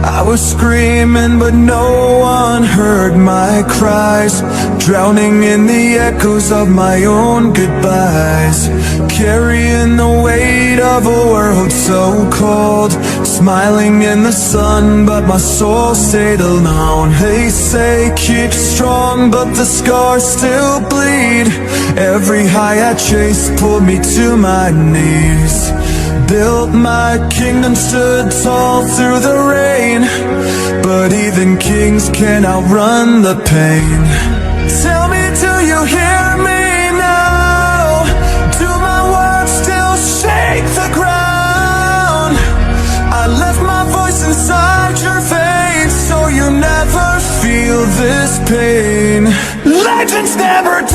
I was screaming but no one heard my cries, drowning in the echoes of my own goodbyes, carrying the weight of a world so cold, smiling in the sun but my soul stayed alone. They say keep strong but the scars still bleed. Every high I chased pulled me to my knees. Built my kingdom, stood tall through the rain, but even kings can't outrun the pain. Tell me, do you hear me now? Do my words still shake the ground? I left my voice inside your veins so you never feel this pain. Legends never